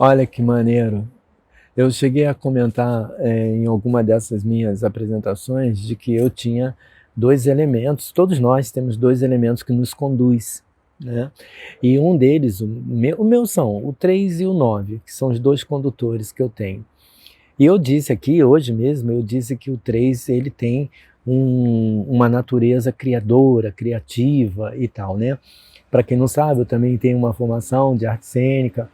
Olha que maneiro. Eu cheguei a comentar em alguma dessas minhas apresentações de que eu tinha dois elementos, todos nós temos dois elementos que nos conduz, né? E um deles, o meu são o 3 e o 9, que são os dois condutores que eu tenho. E eu disse aqui, hoje mesmo, eu disse que o 3 ele tem uma natureza criadora, criativa e tal, né? Para quem não sabe, eu também tenho uma formação de arte cênica,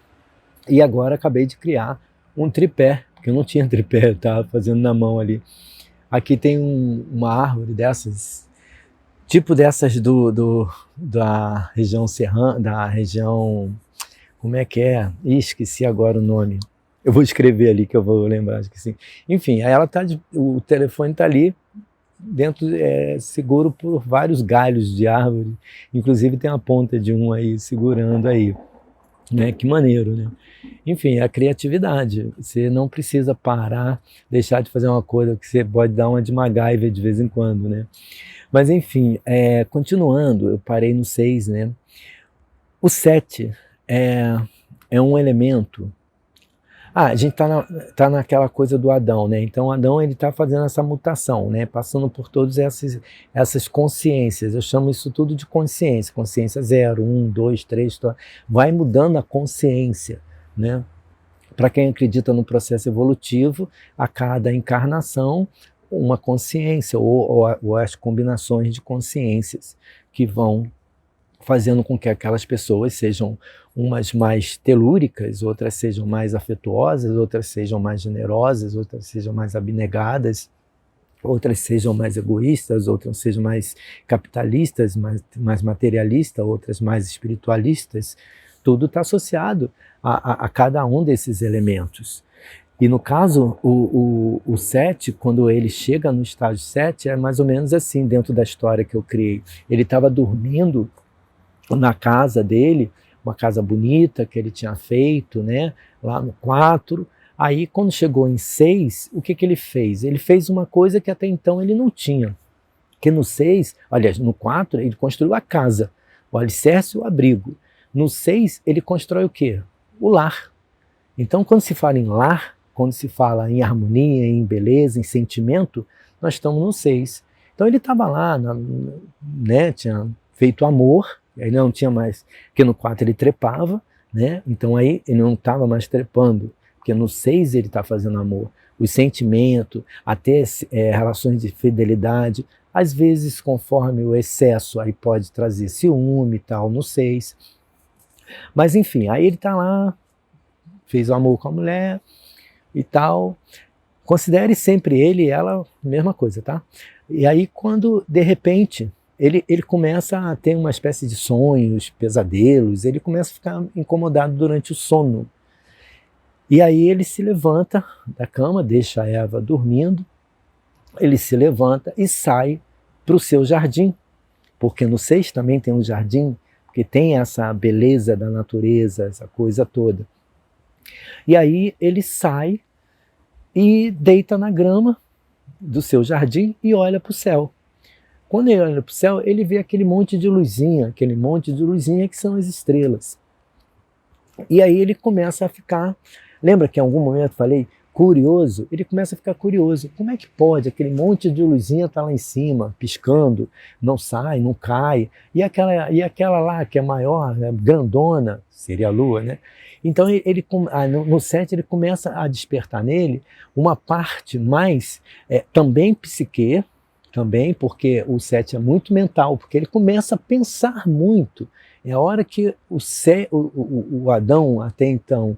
e agora acabei de criar um tripé, porque eu não tinha tripé, eu estava fazendo na mão ali. Aqui tem uma árvore dessas, tipo dessas da região serrana, da região, como é que é? Ih, esqueci agora o nome. Eu vou escrever ali que eu vou lembrar, esqueci. Enfim, aí ela tá o telefone está ali, dentro, seguro por vários galhos de árvore, inclusive tem a ponta de um aí segurando aí, né? Que maneiro, né? Enfim, a criatividade. Você não precisa parar, deixar de fazer uma coisa que você pode dar uma de MacGyver de vez em quando, né? Mas enfim, continuando, eu parei no 6, né? O 7 é um elemento. A gente tá naquela coisa do Adão, né? Então Adão ele está fazendo essa mutação, né? Passando por todas essas consciências. Eu chamo isso tudo de consciência. Consciência 0, 1, 2, 3, vai mudando a consciência, né? Para quem acredita no processo evolutivo, a cada encarnação, uma consciência, ou as combinações de consciências que vão fazendo com que aquelas pessoas sejam umas mais telúricas, outras sejam mais afetuosas, outras sejam mais generosas, outras sejam mais abnegadas, outras sejam mais egoístas, outras sejam mais capitalistas, mais materialistas, outras mais espiritualistas. Tudo está associado a cada um desses elementos. E no caso, o 7, quando ele chega no estágio 7, é mais ou menos assim, dentro da história que eu criei. Ele estava dormindo na casa dele, uma casa bonita que ele tinha feito, né, lá no 4. Aí, quando chegou em 6, o que ele fez? Ele fez uma coisa que até então ele não tinha. Que no 6, aliás, no 4, ele construiu a casa, o alicerce e o abrigo. No 6, ele constrói o quê? O lar. Então, quando se fala em lar, quando se fala em harmonia, em beleza, em sentimento, nós estamos no 6. Então, ele estava lá, né, tinha feito amor, aí não tinha mais, porque no 4 ele trepava, né? Então aí ele não estava mais trepando, porque no 6 ele está fazendo amor. O sentimento, até relações de fidelidade, às vezes conforme o excesso, aí pode trazer ciúme e tal, no 6. Mas enfim, aí ele está lá, fez o amor com a mulher e tal. Considere sempre ele e ela mesma coisa, tá? E aí quando, de repente, ele começa a ter uma espécie de sonhos, pesadelos, ele começa a ficar incomodado durante o sono. E aí ele se levanta da cama, deixa a Eva dormindo, ele se levanta e sai para o seu jardim, porque no 6 também tem um jardim, que tem essa beleza da natureza, essa coisa toda. E aí ele sai e deita na grama do seu jardim e olha para o céu. Quando ele olha para o céu, ele vê aquele monte de luzinha que são as estrelas. E aí ele começa a ficar, lembra que em algum momento eu falei, curioso? Ele começa a ficar curioso. Como é que pode aquele monte de luzinha estar lá em cima, piscando, não sai, não cai, e aquela lá que é maior, né, grandona, seria a lua, né? Então no 7 ele começa a despertar nele uma parte mais, também psique, também porque o 7 é muito mental, porque ele começa a pensar muito. É a hora que o Adão, até então,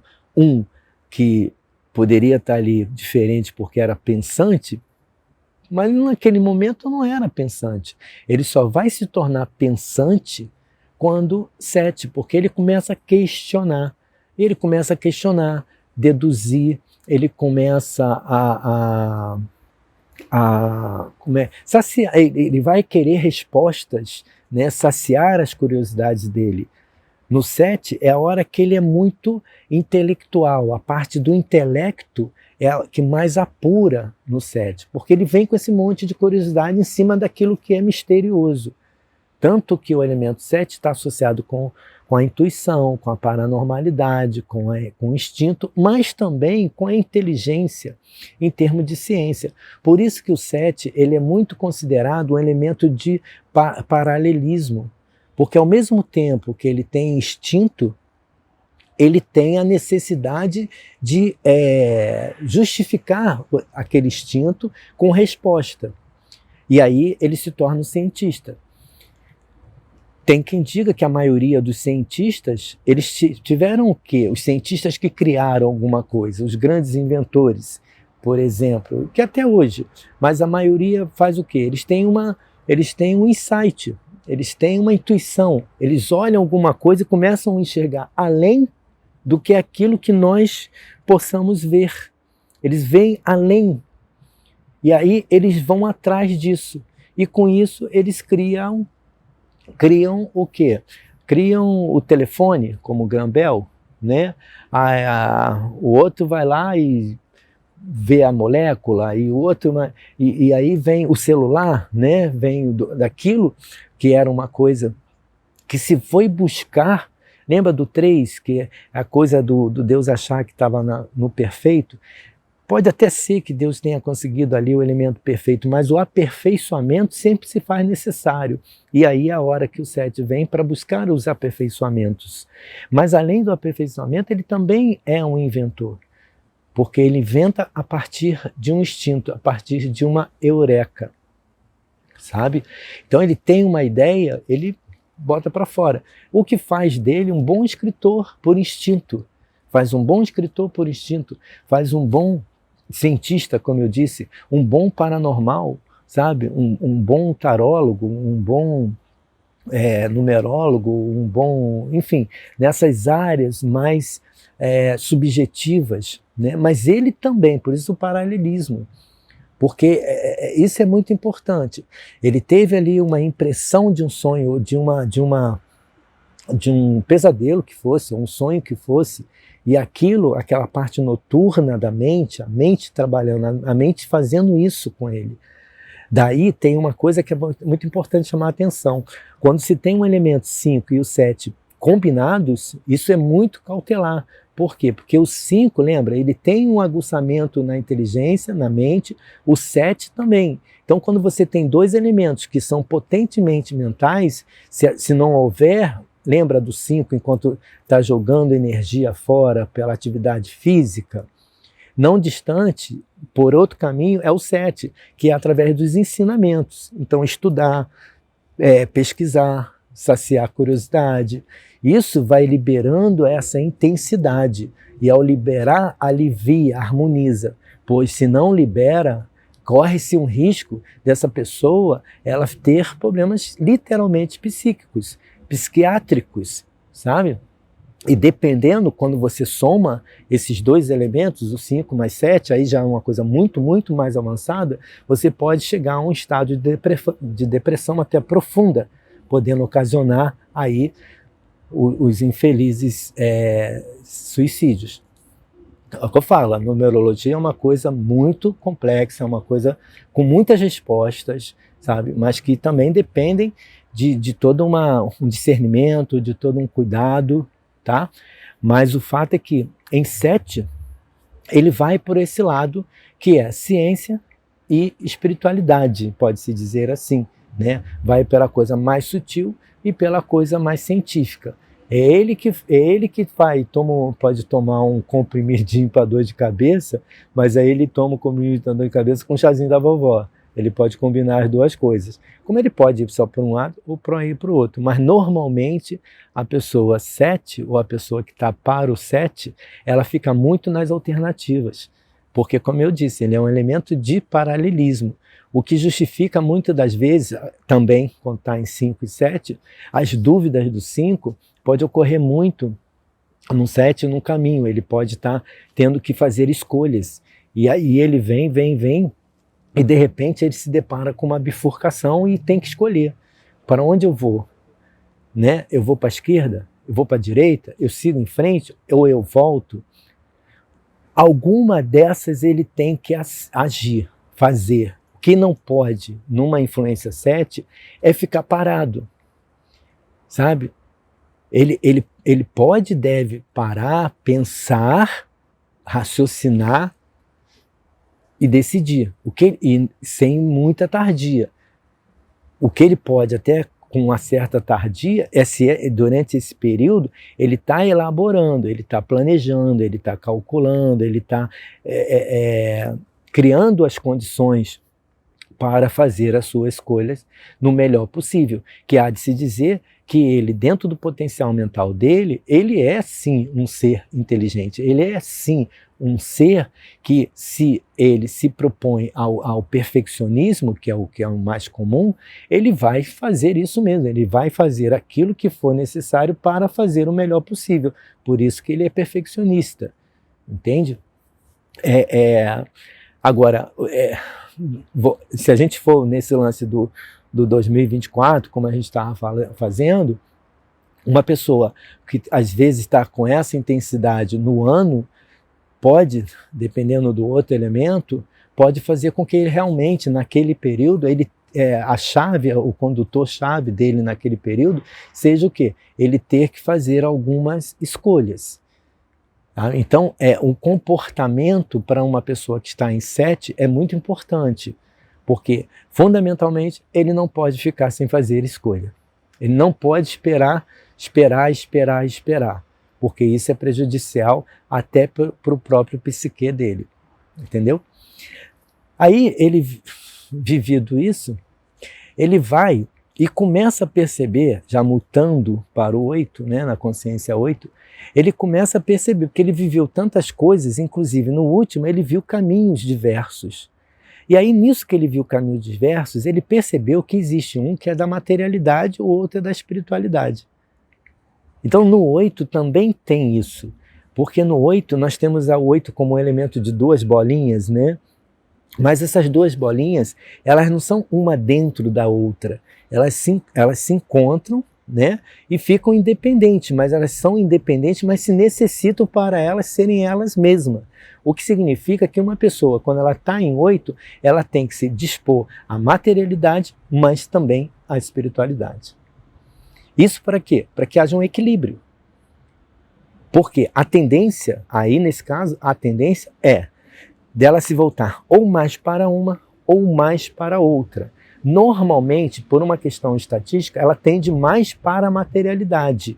que poderia estar ali diferente porque era pensante, mas naquele momento não era pensante. Ele só vai se tornar pensante quando 7, porque ele começa a questionar. Ele começa a questionar, deduzir, ele começa saciar, ele vai querer respostas, né, saciar as curiosidades dele. No 7 é a hora que ele é muito intelectual, a parte do intelecto é a que mais apura no 7, porque ele vem com esse monte de curiosidade em cima daquilo que é misterioso. Tanto que o elemento 7 está associado com a intuição, com a paranormalidade, com o instinto, mas também com a inteligência em termos de ciência. Por isso que o 7 ele é muito considerado um elemento de paralelismo, porque ao mesmo tempo que ele tem instinto, ele tem a necessidade de justificar aquele instinto com resposta. E aí ele se torna um cientista. Tem quem diga que a maioria dos cientistas, eles tiveram o quê? Os cientistas que criaram alguma coisa, os grandes inventores, por exemplo, que até hoje, mas a maioria faz o quê? Eles têm um insight, eles têm uma intuição, eles olham alguma coisa e começam a enxergar além do que aquilo que nós possamos ver. Eles veem além. E aí eles vão atrás disso. E com isso eles criam o quê? Criam o telefone, como o Graham Bell, né? O outro vai lá e vê a molécula, e o outro, e aí vem o celular, né? Vem daquilo que era uma coisa que se foi buscar. Lembra do 3, que é a coisa do Deus achar que estava no perfeito? Pode até ser que Deus tenha conseguido ali o elemento perfeito, mas o aperfeiçoamento sempre se faz necessário. E aí é a hora que o 7 vem para buscar os aperfeiçoamentos. Mas além do aperfeiçoamento, ele também é um inventor, porque ele inventa a partir de um instinto, a partir de uma eureka, sabe? Então ele tem uma ideia, ele bota para fora. O que faz dele um bom escritor por instinto. Faz um bom escritor por instinto. Faz um bom cientista, como eu disse, um bom paranormal, sabe? Um bom tarólogo, um bom numerólogo, um bom... Enfim, nessas áreas mais subjetivas, né? Mas ele também, por isso o paralelismo. Porque isso é muito importante. Ele teve ali uma impressão de um sonho, de um pesadelo que fosse, um sonho que fosse, e aquela parte noturna da mente, a mente trabalhando, a mente fazendo isso com ele. Daí tem uma coisa que é muito importante chamar a atenção. Quando se tem um elemento 5 e o 7 combinados, isso é muito cautelar. Por quê? Porque o 5, lembra, ele tem um aguçamento na inteligência, na mente, o 7 também. Então, quando você tem dois elementos que são potentemente mentais, se não houver, lembra do 5 enquanto está jogando energia fora pela atividade física, não distante, por outro caminho, é o 7, que é através dos ensinamentos. Então, estudar, pesquisar, saciar a curiosidade. Isso vai liberando essa intensidade. E ao liberar, alivia, harmoniza. Pois se não libera, corre-se um risco dessa pessoa ela ter problemas literalmente psíquicos, psiquiátricos, sabe? E dependendo, quando você soma esses dois elementos, o 5 mais 7, aí já é uma coisa muito, muito mais avançada, você pode chegar a um estado de depressão até profunda, podendo ocasionar aí os infelizes suicídios. É o que eu falo, a numerologia é uma coisa muito complexa, é uma coisa com muitas respostas, sabe? Mas que também dependem de todo um discernimento, de todo um cuidado, tá? Mas o fato é que em 7 ele vai por esse lado que é ciência e espiritualidade, pode-se dizer assim, né? Vai pela coisa mais sutil e pela coisa mais científica. É ele que pode tomar um comprimidinho para dor de cabeça, mas aí ele toma o comprimidinho para dor de cabeça com o chazinho da vovó. Ele pode combinar as duas coisas. Como ele pode ir só para um lado ou para ir para o outro. Mas normalmente a pessoa 7, ou a pessoa que está para o 7, ela fica muito nas alternativas. Porque, como eu disse, ele é um elemento de paralelismo. O que justifica muitas das vezes, também quando está em 5 e 7, as dúvidas do 5 pode ocorrer muito no 7 no caminho. Ele pode estar tendo que fazer escolhas. E aí ele vem, e de repente ele se depara com uma bifurcação e tem que escolher. Para onde eu vou? Né? Eu vou para a esquerda? Eu vou para a direita? Eu sigo em frente? Ou eu volto? Alguma dessas ele tem que agir, fazer. O que não pode, numa influência 7, é ficar parado. sabe? Ele pode e deve parar, pensar, raciocinar e decidir, e sem muita tardia. O que ele pode até com uma certa tardia é se durante esse período ele está elaborando, ele está planejando, ele está calculando, ele está criando as condições para fazer as suas escolhas no melhor possível, que há de se dizer que ele, dentro do potencial mental dele, ele é sim um ser inteligente, ele é sim um ser que, se ele se propõe ao perfeccionismo, que é o mais comum, ele vai fazer isso mesmo, ele vai fazer aquilo que for necessário para fazer o melhor possível. Por isso que ele é perfeccionista, entende? Agora, se a gente for nesse lance do 2024, como a gente estava fazendo, uma pessoa que às vezes está com essa intensidade no ano, pode, dependendo do outro elemento, pode fazer com que ele realmente, naquele período, a chave, o condutor-chave dele naquele período, seja o quê? Ele ter que fazer algumas escolhas. Tá? Então, o comportamento para uma pessoa que está em 7 é muito importante, porque, fundamentalmente, ele não pode ficar sem fazer escolha. Ele não pode esperar, porque isso é prejudicial até para o próprio psique dele, entendeu? Aí, ele, vivido isso, ele vai e começa a perceber, já mutando para o 8, né, na consciência 8, ele começa a perceber, porque ele viveu tantas coisas, inclusive no último ele viu caminhos diversos. E aí, nisso que ele viu caminhos diversos, ele percebeu que existe um que é da materialidade, o outro é da espiritualidade. Então, no 8 também tem isso, porque no 8 nós temos a 8 como um elemento de duas bolinhas, né? Mas essas duas bolinhas, elas não são uma dentro da outra, elas se encontram, né? E ficam independentes, mas elas são independentes, mas se necessitam para elas serem elas mesmas. O que significa que uma pessoa, quando ela está em 8, ela tem que se dispor à materialidade, mas também à espiritualidade. Isso para quê? Para que haja um equilíbrio. Porque a tendência, aí nesse caso, a tendência é dela se voltar ou mais para uma ou mais para outra. Normalmente, por uma questão estatística, ela tende mais para a materialidade.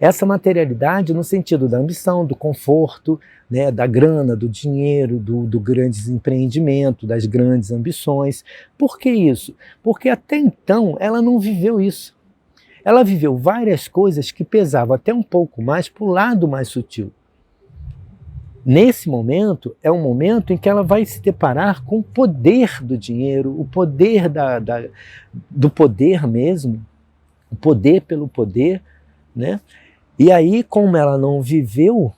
Essa materialidade no sentido da ambição, do conforto, né, da grana, do dinheiro, do grande empreendimento, das grandes ambições. Por que isso? Porque até então ela não viveu isso. Ela viveu várias coisas que pesavam até um pouco mais para o lado mais sutil. Nesse momento, é um momento em que ela vai se deparar com o poder do dinheiro, o poder do poder mesmo, o poder pelo poder, né? E aí, como ela não viveu,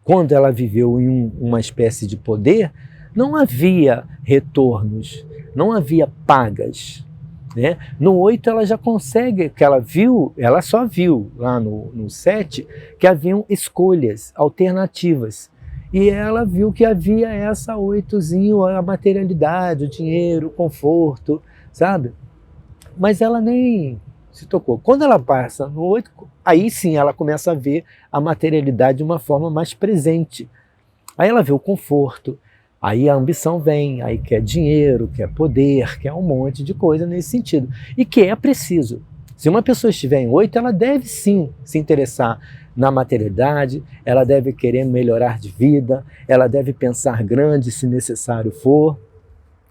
quando ela viveu em uma espécie de poder, não havia retornos, não havia pagas. Né? No 8 ela já consegue, que ela viu, ela só viu lá no 7 que haviam escolhas, alternativas. E ela viu que havia essa 8zinho, a materialidade, o dinheiro, o conforto, sabe? Mas ela nem se tocou. Quando ela passa no 8, aí sim ela começa a ver a materialidade de uma forma mais presente. Aí ela vê o conforto, aí a ambição vem, aí quer dinheiro, quer poder, quer um monte de coisa nesse sentido. E que é preciso. Se uma pessoa estiver em 8, ela deve sim se interessar na materialidade, ela deve querer melhorar de vida, ela deve pensar grande se necessário for,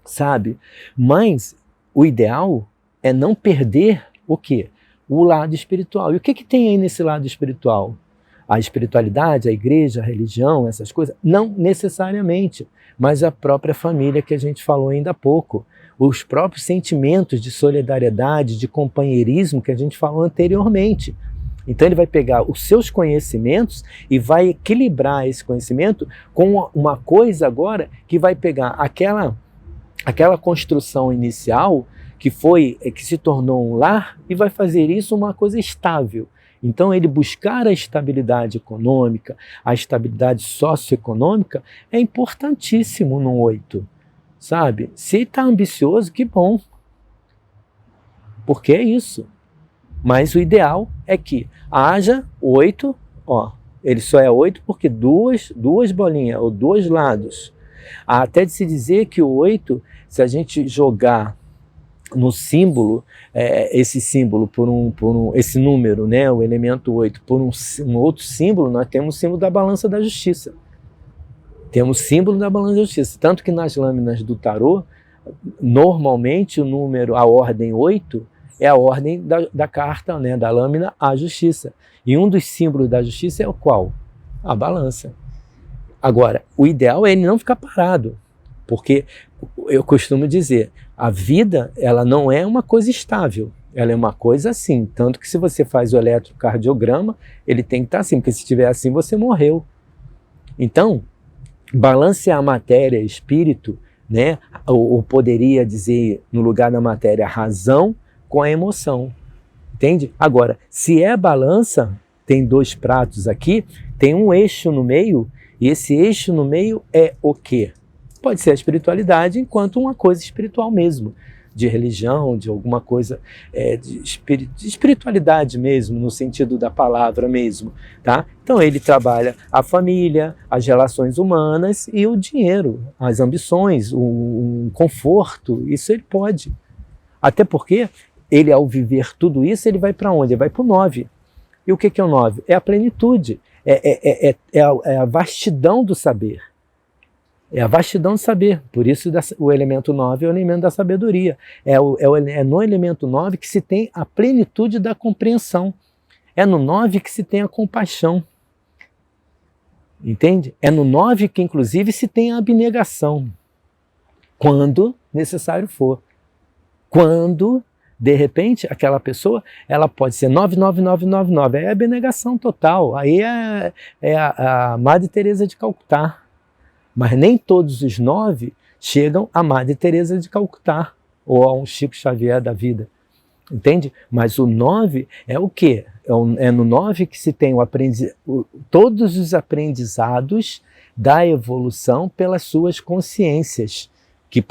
sabe? Mas o ideal é não perder o quê? O lado espiritual. E o que tem aí nesse lado espiritual? A espiritualidade, a igreja, a religião, essas coisas? Não necessariamente, mas a própria família que a gente falou ainda há pouco. Os próprios sentimentos de solidariedade, de companheirismo que a gente falou anteriormente. Então ele vai pegar os seus conhecimentos e vai equilibrar esse conhecimento com uma coisa agora que vai pegar aquela construção inicial que se tornou um lar e vai fazer isso uma coisa estável. Então ele buscar a estabilidade econômica, a estabilidade socioeconômica é importantíssimo no 8, sabe? Se está ambicioso, que bom, porque é isso. Mas o ideal é que haja 8, ó, ele só é 8 porque duas bolinhas, ou dois lados. Há até de se dizer que o 8, se a gente jogar no símbolo, esse símbolo esse número, né, o elemento 8, por um outro símbolo, nós temos o símbolo da balança da justiça. Temos o símbolo da balança da justiça. Tanto que nas lâminas do tarô, normalmente o número, a ordem 8, é a ordem da carta, né, da lâmina à justiça. E um dos símbolos da justiça é o qual? A balança. Agora, o ideal é ele não ficar parado, porque eu costumo dizer, a vida ela não é uma coisa estável, ela é uma coisa assim, tanto que se você faz o eletrocardiograma, ele tem que estar assim, porque se estiver assim você morreu. Então, balancear a matéria e espírito, né, ou poderia dizer no lugar da matéria razão com a emoção, entende? Agora, se é balança, tem dois pratos aqui, tem um eixo no meio, e esse eixo no meio é o quê? Pode ser a espiritualidade enquanto uma coisa espiritual mesmo, de religião, de alguma coisa, de espiritualidade mesmo, no sentido da palavra mesmo, tá? Então ele trabalha a família, as relações humanas e o dinheiro, as ambições, o conforto, isso ele pode. Até porque ele, ao viver tudo isso, ele vai para onde? Ele vai para o 9. E o que é o 9? É a plenitude, é a vastidão do saber. É a vastidão do saber, por isso o elemento 9 é o elemento da sabedoria. É no elemento 9 que se tem a plenitude da compreensão. É no 9 que se tem a compaixão. Entende? É no 9 que inclusive se tem a abnegação. Quando necessário for. Quando, de repente, aquela pessoa, ela pode ser 99999, é a abnegação total. Aí é a Madre Teresa de Calcutá. Mas nem todos os 9 chegam a Madre Teresa de Calcutá ou a um Chico Xavier da vida, entende? Mas o 9 é o quê? É no 9 que se tem todos os aprendizados da evolução pelas suas consciências, que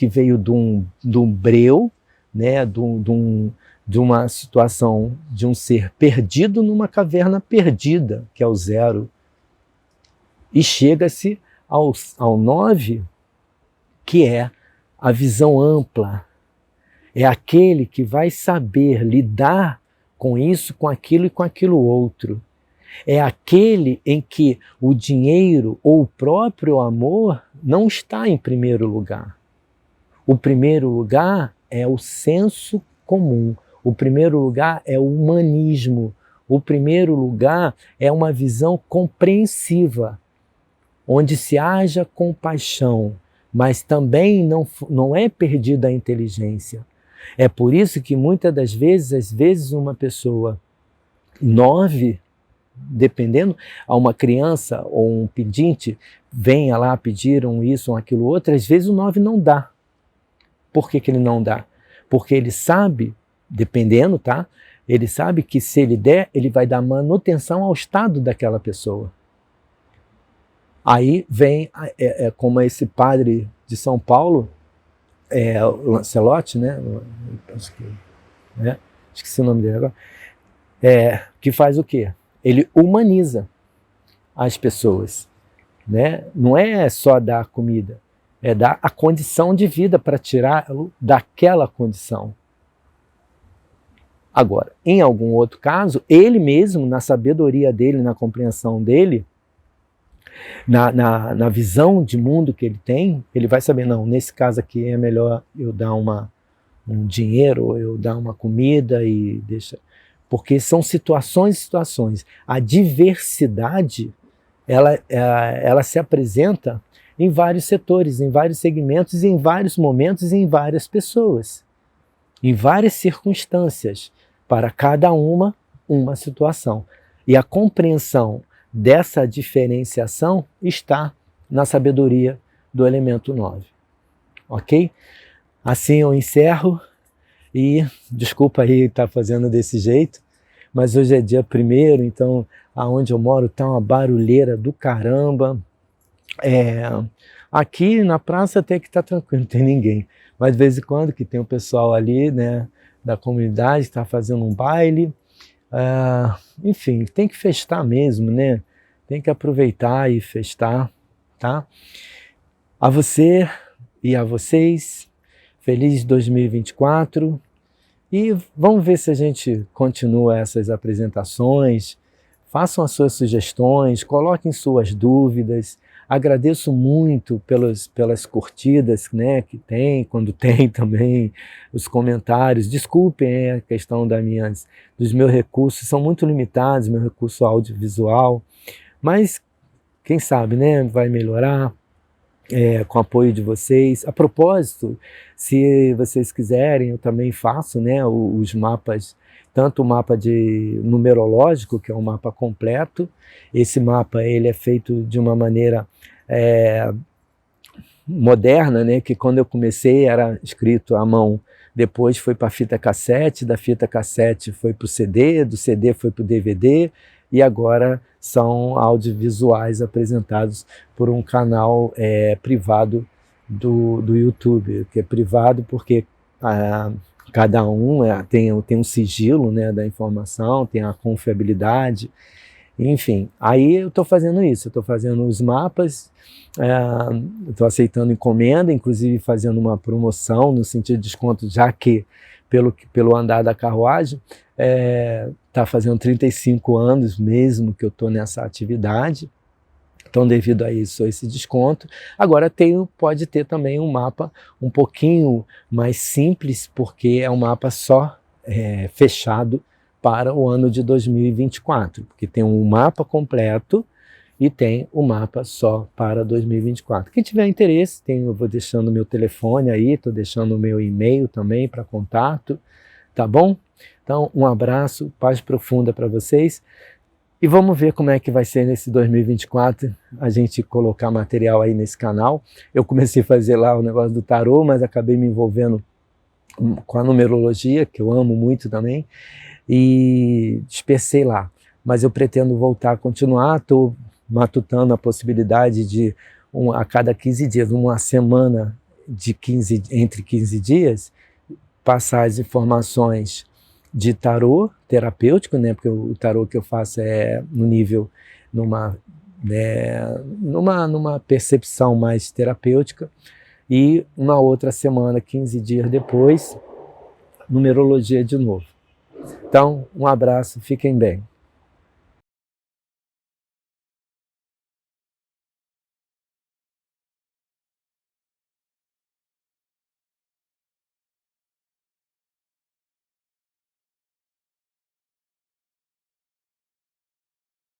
veio de um breu, né, de uma situação de um ser perdido numa caverna perdida, que é o 0, e chega-se ao 9, que é a visão ampla. É aquele que vai saber lidar com isso, com aquilo e com aquilo outro. É aquele em que o dinheiro ou o próprio amor não está em primeiro lugar. O primeiro lugar é o senso comum. O primeiro lugar é o humanismo. O primeiro lugar é uma visão compreensiva, onde se haja compaixão, mas também não é perdida a inteligência. É por isso que muitas das vezes, às vezes uma pessoa 9, dependendo, a uma criança ou um pedinte, venha lá pedir isso ou aquilo outro, às vezes o 9 não dá. Por que ele não dá? Porque ele sabe, dependendo, tá? Ele sabe que se ele der, ele vai dar manutenção ao estado daquela pessoa. Aí vem, como esse padre de São Paulo, o Lancelotti, né? Esqueci o nome dele agora. Que faz o quê? Ele humaniza as pessoas, né? Não é só dar comida, é dar a condição de vida para tirá-lo daquela condição. Agora, em algum outro caso, ele mesmo, na sabedoria dele, na compreensão dele, na visão de mundo que ele tem, ele vai saber, não, nesse caso aqui é melhor eu dar um dinheiro, ou eu dar uma comida e deixa... Porque são situações e situações. A diversidade, ela se apresenta em vários setores, em vários segmentos, em vários momentos e em várias pessoas. Em várias circunstâncias, para cada uma situação. E a compreensão dessa diferenciação está na sabedoria do elemento 9. Ok? Assim eu encerro e desculpa aí estar fazendo desse jeito, mas hoje é dia 1º, então aonde eu moro está uma barulheira do caramba. Aqui na praça até que está tranquilo, não tem ninguém, mas de vez em quando que tem o pessoal ali, né, da comunidade que está fazendo um baile. Enfim, tem que festar mesmo, né? Tem que aproveitar e festar, tá? A você e a vocês, feliz 2024. E vamos ver se a gente continua essas apresentações. Façam as suas sugestões, coloquem suas dúvidas. Agradeço muito pelas curtidas, né, que tem, quando tem também, os comentários. Desculpem a questão dos meus recursos, são muito limitados, meu recurso audiovisual, mas quem sabe, né, vai melhorar com o apoio de vocês. A propósito, se vocês quiserem, eu também faço, né, os mapas, tanto o mapa de numerológico, que é um mapa completo. Esse mapa ele é feito de uma maneira moderna, né, que quando eu comecei era escrito à mão, depois foi para a fita cassete, da fita cassete foi para o CD, do CD foi para o DVD, e agora são audiovisuais apresentados por um canal privado do YouTube, que é privado porque cada um tem um sigilo, né, da informação, tem a confiabilidade, enfim. Aí eu estou fazendo isso, eu estou fazendo os mapas, estou aceitando encomenda, inclusive fazendo uma promoção no sentido de desconto, já que pelo andar da carruagem, está fazendo 35 anos mesmo que eu estou nessa atividade. Então, devido a isso, esse desconto. Agora pode ter também um mapa um pouquinho mais simples, porque é um mapa só fechado para o ano de 2024, porque tem um mapa completo e tem um mapa só para 2024. Quem tiver interesse, eu vou deixando meu telefone aí, estou deixando o meu e-mail também para contato, tá bom? Então, um abraço, paz profunda para vocês. E vamos ver como é que vai ser nesse 2024, a gente colocar material aí nesse canal. Eu comecei a fazer lá o negócio do tarô, mas acabei me envolvendo com a numerologia, que eu amo muito também, e dispersei lá. Mas eu pretendo voltar a continuar, estou matutando a possibilidade de, a cada 15 dias, uma semana entre 15 dias, passar as informações de tarô terapêutico, né? Porque o tarô que eu faço é no nível, numa percepção mais terapêutica, e uma outra semana, 15 dias depois, numerologia de novo. Então, um abraço, fiquem bem.